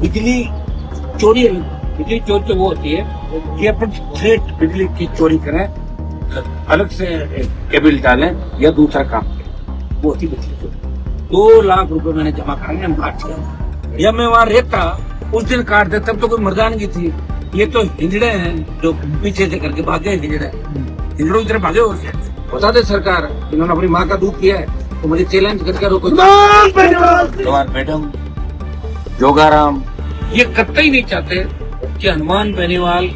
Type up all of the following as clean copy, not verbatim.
बिजली चोरी तो वो होती है कि अपन थ्रेट बिजली की चोरी करें, अलग से केबल डालें या दूसरा काम करें, वो होती बिजली चोरी। 2 लाख रुपए मैंने जमा कराए, हम काट दिया। या मैं वहां रहता उस दिन काट देता, तब तो कोई मर्दानगी थी। ये तो हिजड़े हैं जो पीछे से करके भागे, हिजड़ों की तरफ भागे। और बता दे सरकार, इन्होंने अपनी माँ का दूध किया है तो मुझे चैलेंज करके रोको। मैडम जोगाराम ये कतई नहीं चाहते कि हनुमान बेनीवाल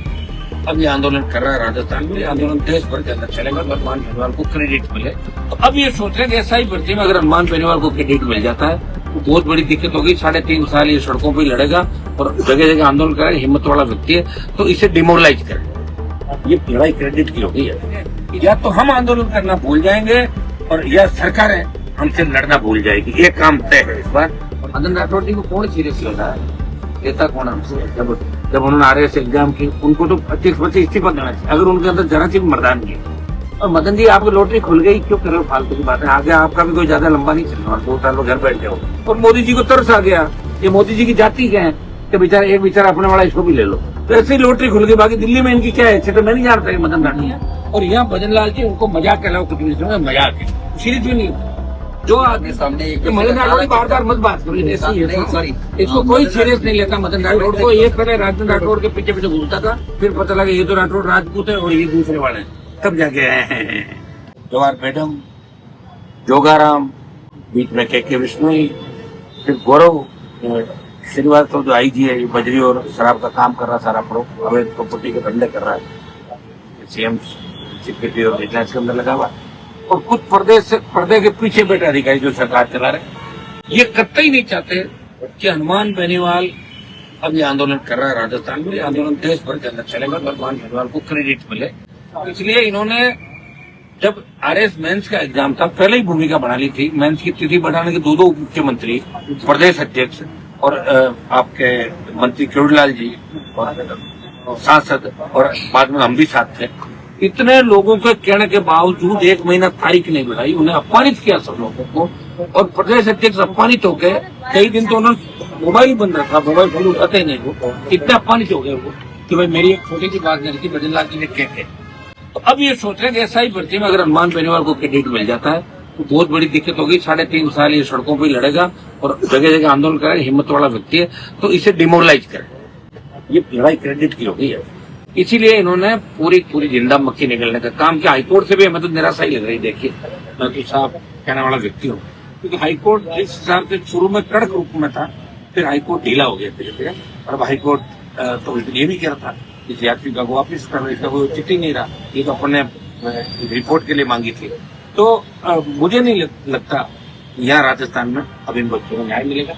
अब ये आंदोलन कर रहा है राजस्थान में, आंदोलन देश भर के अंदर चलेगा, हनुमान बेनीवाल को क्रेडिट मिले। तो अब ये सोच रहे हैं कि एसआई भर्ती में अगर हनुमान बेनीवाल को क्रेडिट मिल जाता है तो बहुत बड़ी दिक्कत होगी। 3.5 साल ये सड़कों पर लड़ेगा और जगह जगह आंदोलन करेगा। हिम्मत वाला व्यक्ति है तो इसे डिमोरलाइज करें। ये लड़ाई क्रेडिट की होगी है। या तो हम आंदोलन करना भूल जाएंगे और या सरकारें हमसे लड़ना भूल जाएगी। ये काम तय है इस बार। मदन राठौड़ जी को कौन सीरियस ले रहा है? नेता कौन हमसे? जब उन्होंने आरएस एग्जाम की, उनको तो 25 इस्तीफा देना चाहिए अगर उनके अंदर जरा सी मर्दानगी। और मदन जी आपकी लॉटरी खुल गई, क्यों कर रहे हो फालतू की बातें? आगे आपका भी कोई ज्यादा लंबा नहीं चलना, 2 साल में घर बैठ जाओ। और मोदी जी को तरस आ गया, ये मोदी जी की जाति क्या है कि बेचारा एक बेचारा अपने वाला इसको भी ले लो। तो ऐसी लॉटरी खुल गई। बाकी दिल्ली में इनकी क्या है तो मैं नहीं जानता मदन राठी है। और यहाँ भजन लाल जी उनको मजाक कहलाओ, कुछ में मजाक है, सीरियस भी नहीं जो आपके सामने। मदन राठौड़ बार मत बात करो, इसको कोई सीरियस नहीं लेता। मदन राठौड़ को ये पहले राजन राठौड़ के पीछे घूमता था, फिर पता लगा ये तो राठौड़ राजपूत है और ये दूसरे वाले हैं, तब जाके आए हैं। जवाहर मैडम जोगाराम, बीच में के विष्णु, फिर गौरव श्रीवास्तव जो आईजी है, ये बजरी और शराब का काम कर रहा, सारा अवैध प्रॉपर्टी के धंधे कर रहा है, सीएम सिक्योरिटी और विजिलेंस के अंदर लगा हुआ। और कुछ पर्दे के पीछे बैठे अधिकारी जो सरकार चला रहे, ये कतई नहीं चाहते कि हनुमान बेनीवाल अब ये आंदोलन कर रहा है राजस्थान में, आंदोलन देश भर के अंदर चलेगा, हनुमान बेनीवाल को क्रेडिट मिले। इसलिए इन्होंने जब आरएस मेंस का एग्जाम था पहले ही भूमिका बना ली थी। मेंस की तिथि बढ़ाने के 2 मुख्यमंत्री, प्रदेश अध्यक्ष और आपके मंत्री केवड़लाल जी और सांसद और बाद में हम भी साथ थे। इतने लोगों के कहने के बावजूद 1 महीना तारीख नहीं बढ़ाई, उन्हें अपमानित किया सब लोगों को। और प्रदेश अध्यक्ष अपमानित हो गए, कई दिन तो उन्होंने मोबाइल बंद रखा, मोबाइल फोन उठाते ही नहीं वो, इतने अपमानित हो गए वो कि भाई मेरी एक छोटी सी बात नहीं थी, भजन लाल जी ने कहते। तो अब ये सोच रहे हैं कि एसआई भर्ती में अगर हनुमान बेनीवाल को क्रेडिट मिल जाता है तो बहुत बड़ी दिक्कत होगी। 3.5 साल ये सड़कों पर लड़ेगा और जगह जगह आंदोलन करेगा, हिम्मत वाला व्यक्ति है तो इसे डिमोरलाइज करें। ये लड़ाई क्रेडिट की होगी है। इसीलिए इन्होंने पूरी जिंदा मक्खी निकलने का काम किया। हाईकोर्ट से भी हमें तो निराशा ही लग रही। देखिए मैं तो साहब कहने वाला व्यक्ति हूँ, क्योंकि हाईकोर्ट जिस हिसाब से शुरू में कड़क रूप में था, फिर हाईकोर्ट ढीला हो गया धीरे-धीरे। और अब हाईकोर्ट तो ये भी कह रहा था इस यात्री का वापिस करना, इसका कोई चिट्ठी नहीं रहा, ये तो अपने रिपोर्ट के लिए मांगी थी। तो मुझे नहीं लगता यहाँ राजस्थान में अब इन बच्चों को न्याय मिलेगा।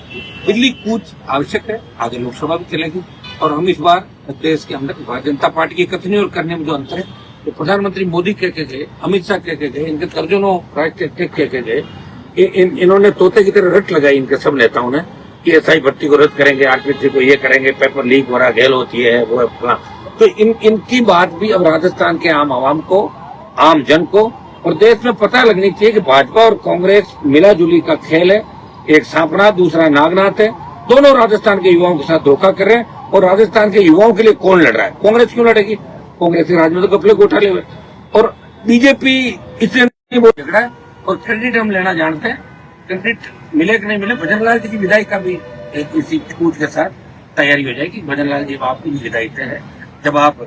बिजली कूच आवश्यक है, आगे लोकसभा भी चलेगी। और हम इस बार देश के अंदर भारतीय जनता पार्टी की कथनी और करने में जो अंतर है, तो प्रधानमंत्री मोदी कह के गए, अमित शाह कह के गए, इनके दर्जनों राष्ट्रीय अध्यक्ष कह के गए, इन्होंने तोते की तरह रट लगाई इनके सब नेताओं ने कि एसआई भर्ती को रद्द करेंगे, आरपीसी को ये करेंगे, पेपर लीक हो रहा, गैल होती है, वो है। तो इनकी बात भी अब राजस्थान के आम आवाम को, आम जन को और देश में पता लगनी चाहिए कि भाजपा और कांग्रेस मिलाजुली का खेल है। एक सांपनाथ दूसरा नागनाथ है, दोनों राजस्थान के युवाओं के साथ धोखा कर रहे हैं। और राजस्थान के युवाओं के लिए कौन लड़ रहा है? कांग्रेस क्यों लड़ेगी? कांग्रेस के राज में तो कपड़े घोटाले हुए और बीजेपी इससे झगड़ा है। और क्रेडिट हम लेना जानते हैं, क्रेडिट मिले कि नहीं मिले। भजन लाल जी की विदाई का भी इसी कूच के साथ तैयारी हो जाएगी। भजन लाल जी आपकी भी विदाई है, जब आप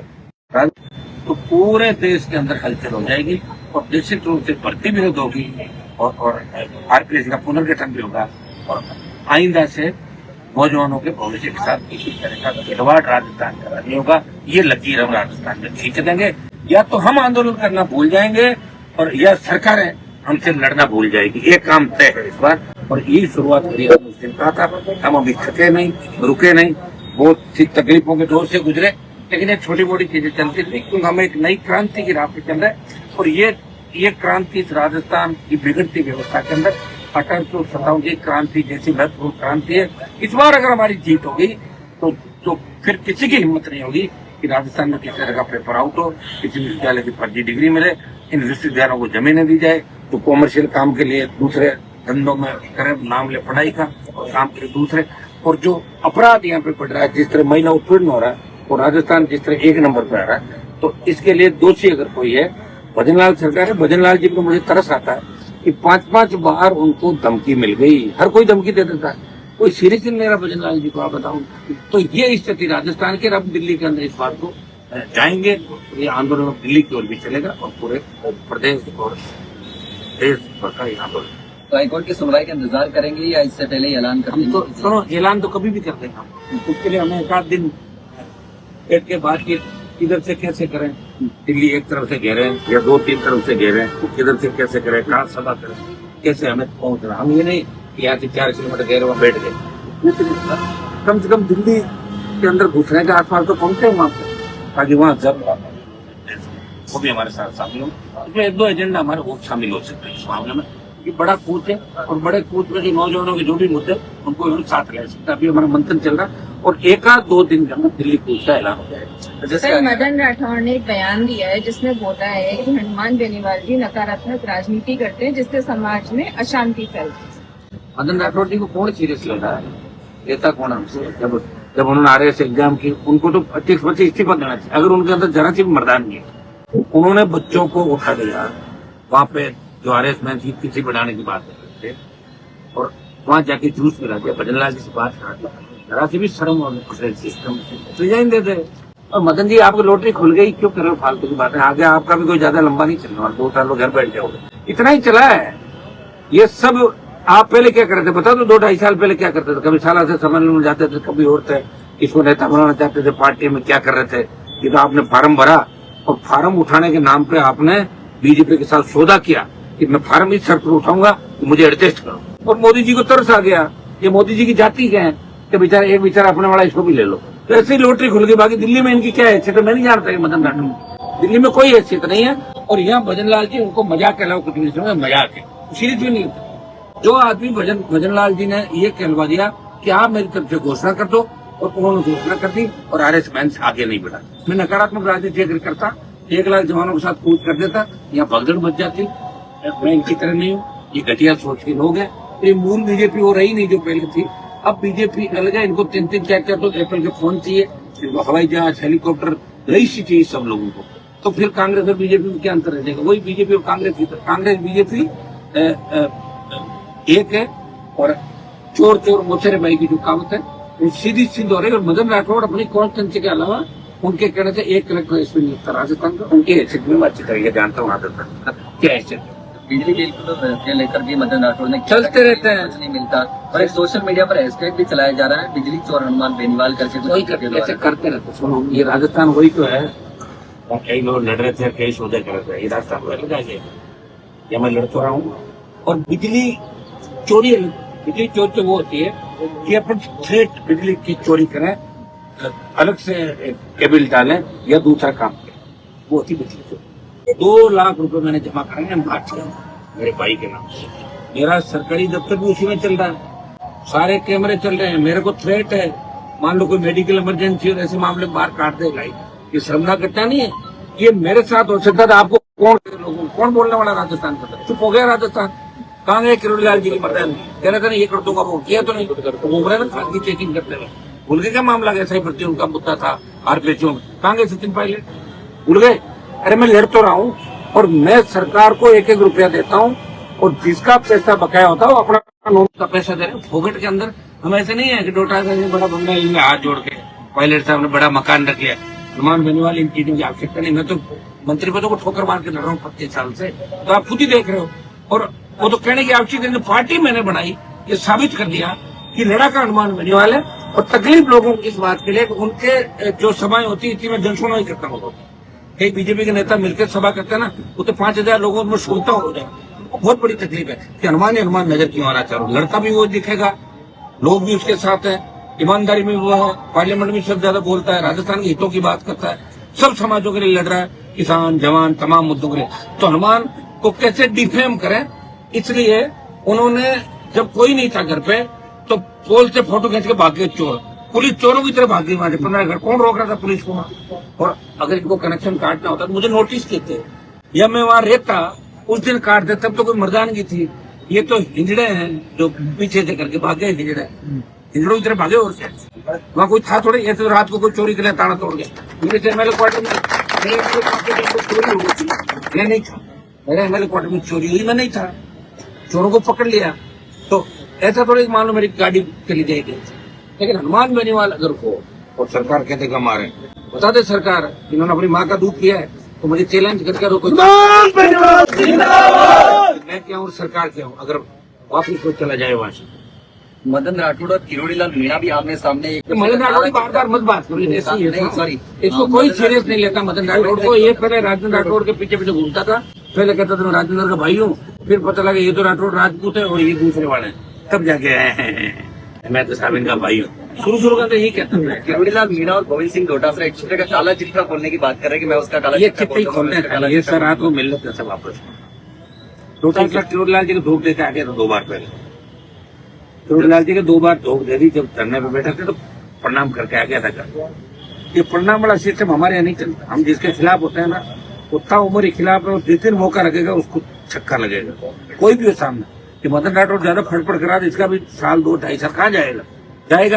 तो पूरे देश के अंदर हलचल हो जाएगी और निश्चित रूप से भर्ती भी रद्द होगी और आरपीएस का पुनर्गठन भी होगा। और आइंदा से नौजवानों के भविष्य के साथ किसी तरह का खिलवाड़ राजस्थान का नहीं होगा। ये लकीर हम राजस्थान में खींच देंगे। या तो हम आंदोलन करना भूल जाएंगे और या सरकारें हमसे लड़ना भूल जाएगी। ये काम तय है इस बार। और यही शुरुआत करी हमने उस दिन कहा था। हम अभी थके नहीं, रुके नहीं, बहुत सी तकलीफों के दौर से गुजरे, लेकिन ये छोटी मोटी चीजें चलती थी क्योंकि हम एक नई क्रांति की राह पे चल रहे। और ये क्रांति इस राजस्थान की बिगड़ती व्यवस्था के अंदर 1857 की क्रांति जैसी महत्वपूर्ण क्रांति है। इस बार अगर हमारी जीत होगी तो फिर किसी की हिम्मत नहीं होगी कि राजस्थान में किसी तरह का पेपर आउट हो, किसी विश्वविद्यालय की फर्जी डिग्री मिले, इन विश्वविद्यालयों को जमीनें दी जाए, तो कॉमर्शियल काम के लिए दूसरे धंधों में करें, नाम ले पढ़ाई का और काम के लिए दूसरे। और जो अपराध यहाँ पे बढ़ रहा है, जिस तरह महिला उत्पीड़न हो रहा है और राजस्थान जिस तरह एक नंबर पे आ रहा है, तो इसके लिए दोषी अगर कोई है भजनलाल सरकार है। भजनलाल जी को मुझे तरस आता है कि 5-5 बार उनको धमकी मिल गई, हर कोई धमकी दे देता है, कोई सीरियस नहीं ले रहा भजनलाल जी को, आप बताऊं। तो ये स्थिति राजस्थान के, अब दिल्ली के अंदर इस बात को जाएंगे, ये आंदोलन दिल्ली की ओर भी चलेगा और पूरे प्रदेश और देश भर का आंदोलन। तो हाईकोर्ट की सुनवाई का इंतजार करेंगे या इससे पहले ऐलान कर देंगे? तो सुनो, ऐलान तो कभी भी कर देंगे हम, उसके लिए हमें 1 दिन बैठ के बात की किधर से कैसे करें। दिल्ली एक तरफ से घेरे या 2-3 तरफ से घेरे, किधर से कैसे करें, कहाँ सभा करें, कैसे हमें पहुंचना। हम ये नहीं कि यहाँ से 4 किलोमीटर घेरे वहाँ बैठ गए, कम से कम दिल्ली के अंदर घुसने के आसपास तो पहुंचे वहाँ पे, ताकि वहाँ जब वो भी हमारे साथ शामिल हो। इसमें 1-2 एजेंडा हमारे वो शामिल हो सकते हैं इस मामले में। ये बड़ा कूच है और बड़े कूच में जो नौजवानों के जो भी मुद्दे उनको हम साथ ले सकते हैं। अभी हमारा मंथन चल रहा है और 1-2 दिन के अंदर दिल्ली कूच का ऐलान हो जाएगा। सर, मदन राठौड़ ने एक बयान दिया है जिसमें बोला है कि हनुमान बेनीवाल जी नकारात्मक राजनीति करते हैं जिससे समाज में अशांति फैलती है। मदन राठौड़ जी को कौन सीरियस ले रहा है, लेता कौन हमसे? जब उन्होंने RS एग्जाम की, उनको तो 25 बच्चे इस्तीफा देना चाहिए। अगर उनके अंदर जरा सी भी मर्दानगी है, उन्होंने बच्चों को उठा लिया वहाँ पे जो RS में किसी बढ़ाने की बात करते थे और वहाँ जाके जूस मिला दिया, भजनलाल जी से बात करा दिया, जरा सी भी शर्म और सिस्टम रिजाइन दे दे। और मदन जी, आपकी लॉटरी खुल गई, क्यों कर रहे हो फालतू की बातें? आगे आपका भी कोई ज्यादा लंबा नहीं चलने वाला, 2 साल घर बैठ जाओगे, इतना ही चला है ये सब। आप पहले क्या करते थे बता दो? 2-2.5 साल पहले क्या करते थे? कभी साला से सम्मेलन में जाते थे, कभी और थे, इसको नेता बनाना चाहते थे, पार्टी में क्या कर रहे थे? ये तो आपने फार्म भरा और फार्म उठाने के नाम पे आपने बीजेपी के साथ सौदा किया कि मैं फार्म इस शर्त पर उठाऊंगा तो मुझे एडजस्ट करो। और मोदी जी को तरस आ गया, ये मोदी जी की जाति क्या है कि बेचारा एक बेचारा अपने वाला इसको भी ले लो। तो ऐसे ही लॉटरी खुल गई। बाकी दिल्ली में इनकी क्या हैसियत है मैं नहीं जानता, मदन राठौड़ दिल्ली में कोई हैसियत नहीं है। और यहाँ भजनलाल जी, उनको मजाक के अलावा कुछ नहीं समझ, मजाक है, सीरियस भी नहीं होता। जो आदमी भजनलाल जी ने ये कहलवा दिया कि आप मेरी तरफ से घोषणा कर दो, और उन्होंने घोषणा कर दी और RS बैंक आगे नहीं बढ़ा। मैं नकारात्मक राजनीति अगर करता, 1 लाख जवानों के साथ कूच कर देता, यहाँ भगदड़ बच जाती। मैं इनकी तरह नहीं हूँ, ये घटिया सोच के लोग हैं। ये मूल बीजेपी वो रही नहीं जो पहले थी। अब बीजेपी अलग है, इनको 3-3 4-4 तो एप्पल के फोन चाहिए, इनको हवाई जहाज, हेलीकॉप्टर, रईसी चाहिए सब लोगों को। तो फिर कांग्रेस और बीजेपी में क्या अंतर रह जाएगा? वही बीजेपी और कांग्रेस बीजेपी एक है। और चोर चोर मोचेरे भाई की जो कहावत है वो सीधी सीधी हो रही है। और मदन राठौड़ अपनी कॉन्स्टिट्यूंसी के अलावा उनके कहने से 1 कलेक्टर इसमें नियुक्त राजस्थान का, उनकी हैसियत में अच्छी तरीके जानता हूँ राजस्थान क्या हैसियत है। बिजली बिल को लेकर भी मदन राठौड़ ने चलते रहते हैं, कुछ नहीं मिलता। और एक सोशल मीडिया पर हैशटैग भी चलाया जा रहा है, बिजली चोर हनुमान बेनीवाल करके ऐसे करते रहते। सुनो, ये राजस्थान वही तो है, कई लोग लड़ रहे थे, कई सौदे कर रहे थे, ये राजस्थान या मैं लड़ तो रहा हूँ। और बिजली चोरी तो वो होती है कि अपन थ्रेट बिजली की चोरी करें, अलग से केबल डालें या दूसरा काम करें, वो होती बिजली चोरी। 2 लाख रुपए मैंने जमा कराए हैं मेरे भाई के नाम से। मेरा सरकारी दफ्तर भी उसी में चल रहा है, सारे कैमरे चल रहे हैं। मेरे को थ्रेट है, मान लो कोई मेडिकल इमरजेंसी और ऐसे मामले बाहर काट देगा, ये शर्मनाक घटना नहीं है? ये मेरे साथ हो सकता था, आपको कौन बोलने वाला? राजस्थान का चुप हो गया राजस्थान। कहाँ गए किरोड़ीलाल जी की मर्दान? कह रहे थे ये कर दूंगा, वो किया तो नहीं। तो घूम रहे ना खाद की चेकिंग करते हुए, भूल गए क्या मामला? ऐसा ही प्रति उनका मुद्दा था RPSO में। कहाँ गए सचिन पायलट? भूल गए? अरे मैं लड़ तो रहा हूँ और मैं सरकार को 1-1 रुपया देता हूँ और जिसका पैसा बकाया होता है वो अपना नोट का पैसा दे रहे हैं फोकट के अंदर। हम ऐसे नहीं है कि डोटा से बड़ा बंगला इनमें हाथ जोड़ के पायलट साहब ने बड़ा मकान रख लिया। हनुमान बेनीवाल इन चीजों की आवश्यकता नहीं। मैं तो मंत्री पदों को ठोकर मार के लड़ रहा हूँ 25 साल से, तो आप खुद ही देख रहे हो। और वो तो कहने की आवश्यकता नहीं, पार्टी मैंने बनाई, ये साबित कर दिया कि लड़ाका हनुमान बेनीवाल है। और तकलीफ लोगों की इस बात के लिए कि उनके जो सभाएं होती है मैं जनसुनवाई करता हूँ। कई बीजेपी के नेता मिलकर सभा करते हैं ना, वो तो 5000 लोगों में सुनता हो जाए। बहुत बड़ी तकलीफ है कि हनुमान नजर क्यों आना चाह रहा हूँ। लड़का भी वो दिखेगा, लोग भी उसके साथ हैं, ईमानदारी में वो है, पार्लियामेंट में सबसे ज्यादा बोलता है, राजस्थान के हितों की बात करता है, सब समाजों के लिए लड़ रहा है, किसान जवान तमाम मुद्दों के लिए। तो हनुमान को कैसे डिफेम करें, इसलिए उन्होंने जब कोई नहीं था घर पे तो पोल से फोटो खींच के भाग गए चोर। पुलिस चोरों की तरह भाग गई वहां से 15 घर। कौन रोक रहा था पुलिस को? और अगर इनको कनेक्शन काटना होता तो मुझे नोटिस देते, या मैं वहां रहता उस दिन काट देता, तब तो कोई मर्दानगी थी। ये तो हिजड़े हैं जो पीछे से करके भाग गए हिजड़े। इन लोग इधर भागे और से वहाँ कोई था थोड़े, ऐसे तो रात को कोई चोरी के लिए ताला तोड़ गया मेरे से एमएलए क्वार्टर में, चोरी हो गई, मैं नहीं था, मेरे एमएलए क्वार्टर में चोरी हुई, मैं नहीं था, चोरों को पकड़ लिया। तो ऐसा थोड़ी मान लो मेरी गाड़ी चली जाएगी, लेकिन हनुमान बेनीवाल अगर हो और सरकार कहते कि हमारे बता दे सरकार इन्होंने अपनी माँ का दूध पिया है तो मुझे चैलेंज करके रोको, मैं क्या हूँ सरकार क्या हूँ, अगर वापिस को चला जाए वहां से। मदन राठौड़ और किरोड़ीलाल मीणा भी आमने सामने एक मदन राठौड़ की बार बार मत बात करो, ऐसी है नहीं, सॉरी, इसको कोई सीरियस नहीं लेता मदन राठौड़ को। ये पहले राजेंद्र राठौड़ के पीछे पीछे घूमता था, पहले कहता था मैं राजेंद्र का भाई हूँ, फिर पता लगा ये तो राठौड़ राजपूत है और ये दूसरे वाले हैं, तब जाके मैं तो साहब इनका भाई हूँ। शुरू का तो यही कहता था। किरोड़ीलाल मीणा और गोविंद सिंह डोटासरा एक दूसरे का काला चिट्ठा खोलने की बात कर रहे हैं कि मैं उसका काला ये चिट्ठा चिट्ठी खोलता हूं, खोलने मैं उसका काला ये चिट्ठा सर रात को मिल लेते सब वापस। डोटासरा किरोड़ीलाल जी को धोख देके आ गया था 2 बार पहले, किरोड़ीलाल जी के 2 बार धोख दे दी, जब धरने पे बैठे थे तो प्रणाम करके आ गया था घर। ये प्रणाम वाला सिस्टम हमारे यहाँ नहीं चलता, हम जिसके खिलाफ होते हैं ना उतना उम्र के खिलाफ है, जिस दिन मौका लगेगा उसको छक्का लगेगा, कोई भी हो सामने। कि मदन राठौड़ ज्यादा फड़फड़ करा दे, इसका भी साल 2-2.5 साल कहाँ जाएगा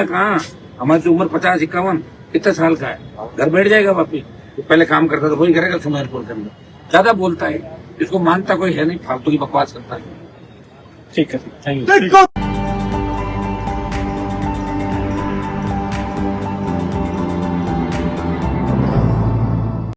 कहाँ, हमारी तो उम्र 50-51 कितने साल का है, घर बैठ जाएगा वापिस। तो पहले काम करता था वही करेगा सुमेरपुर के अंदर, ज्यादा बोलता है, इसको मानता कोई है नहीं, फालतू की बकवास करता है। ठीक है, थैंक यू।